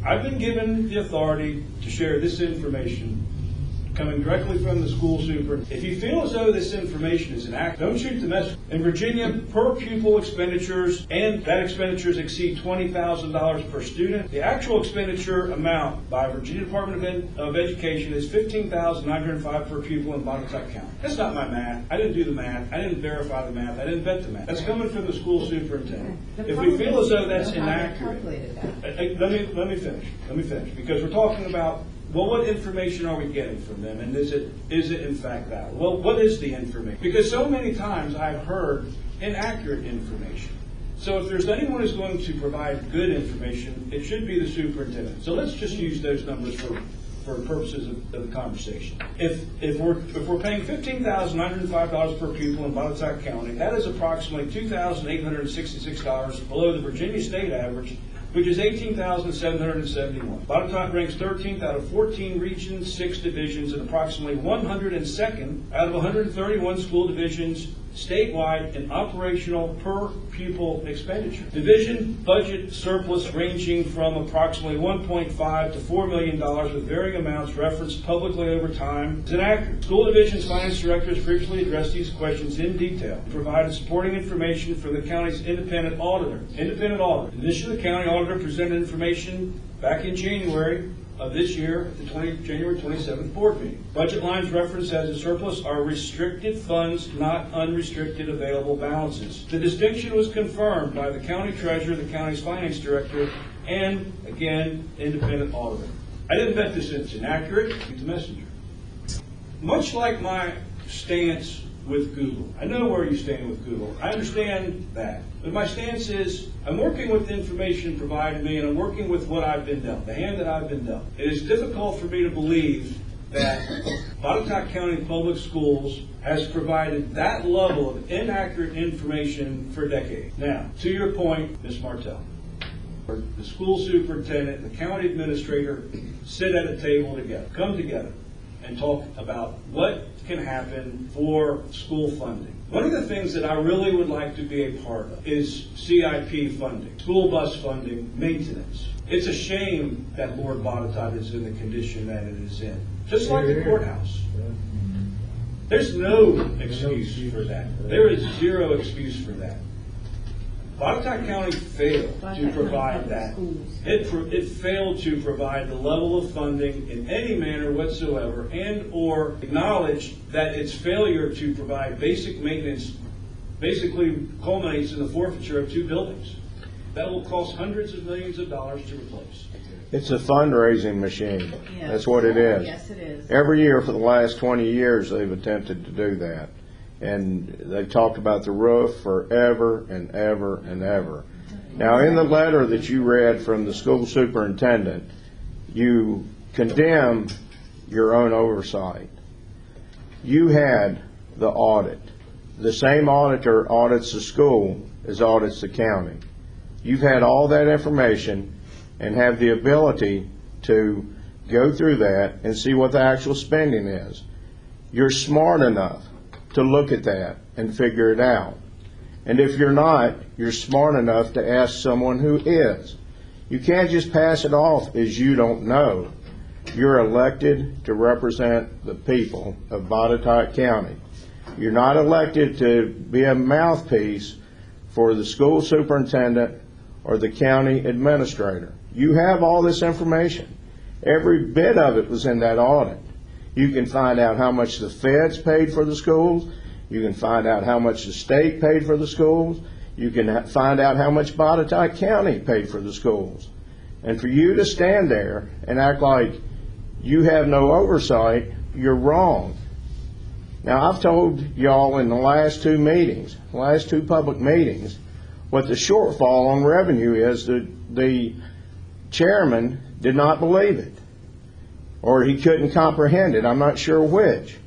I've been given the authority to share this information coming directly from the school super. If you feel as though this information is inaccurate, don't shoot the messenger. In Virginia, per pupil expenditures, and that expenditures exceed $20,000 per student, the actual expenditure amount by Virginia Department of Education is $15,905 per pupil in Botetourt County. That's not my math. I didn't do the math. I didn't verify the math. I didn't vet the math. That's coming from the school superintendent. If we feel as though that's inaccurate, let me finish, because we're talking about, well, what information are we getting from them, and is it in fact valid? Well, what is the information? Because so many times I've heard inaccurate information. So if there's anyone who's going to provide good information, it should be the superintendent. So let's just use those numbers for purposes of the conversation. If we're paying $15,905 per pupil in Botetourt County, that is approximately $2,866 below the Virginia state average, which is $18,771. Botetourt ranks 13th out of 14 regions, 6 divisions, and approximately 102nd out of 131 school divisions statewide in operational per pupil expenditure. Division budget surplus ranging from approximately $1.5 to $4 million with varying amounts referenced publicly over time is inaccurate. School division's finance director has previously addressed these questions in detail and provided supporting information for the county's independent auditor. In addition, the county auditor presented information back in January of this year at the January 27th board meeting. Budget lines referenced as a surplus are restricted funds, not unrestricted available balances. The distinction was confirmed by the county treasurer, the county's finance director, and, again, independent auditor. I didn't bet this is inaccurate. It's a messenger. Much like my stance with Google. I know where you stand with Google. I understand that. But my stance is I'm working with the information provided me, and I'm working with what I've been dealt, the hand that I've been dealt. It is difficult for me to believe that Botetourt County Public Schools has provided that level of inaccurate information for decades. Now, to your point, Ms. Martell, the school superintendent and the county administrator sit at a table together, come together, and talk about what can happen for school funding. One of the things that I really would like to be a part of is CIP funding, school bus funding, maintenance. It's a shame that Lord Botetourt is in the condition that it is in, just like the courthouse. There's no excuse for that. There is zero excuse for that. Botetourt County failed to provide that. It failed to provide the level of funding in any manner whatsoever, and or acknowledge that its failure to provide basic maintenance basically culminates in the forfeiture of 2 buildings. That will cost hundreds of millions of dollars to replace. It's a fundraising machine. Yes. That's what it is. Yes, it is. Every year for the last 20 years they've attempted to do that. And they've talked about the roof forever and ever and ever. Now, in the letter that you read from the school superintendent, you condemn your own oversight. You had the audit. The same auditor audits the school as audits the county. You've had all that information and have the ability to go through that and see what the actual spending is. You're smart enough to look at that and figure it out. And if you're not, you're smart enough to ask someone who is. You can't just pass it off as you don't know. You're elected to represent the people of Botetourt County. You're not elected to be a mouthpiece for the school superintendent or the county administrator. You have all this information. Every bit of it was in that audit. You can find out how much the feds paid for the schools. You can find out how much the state paid for the schools. You can find out how much Botetourt County paid for the schools. And for you to stand there and act like you have no oversight, you're wrong. Now, I've told y'all in the last 2 meetings, last 2 public meetings, what the shortfall on revenue is. That the chairman did not believe it, or he couldn't comprehend it. I'm not sure which.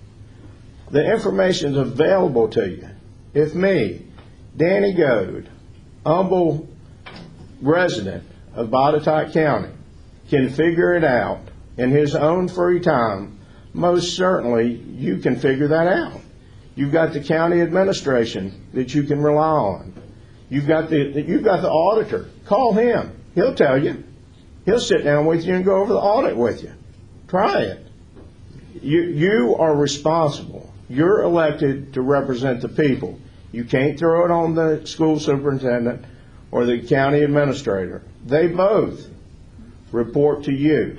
The information is available to you. If me, Danny Goad, humble resident of Botetourt County, can figure it out in his own free time, most certainly you can figure that out. You've got the county administration that you can rely on. You've got the auditor. Call him. He'll tell you. He'll sit down with you and go over the audit with you. Try it. You are responsible. You're elected to represent the people. You can't throw it on the school superintendent or the county administrator. They both report to you.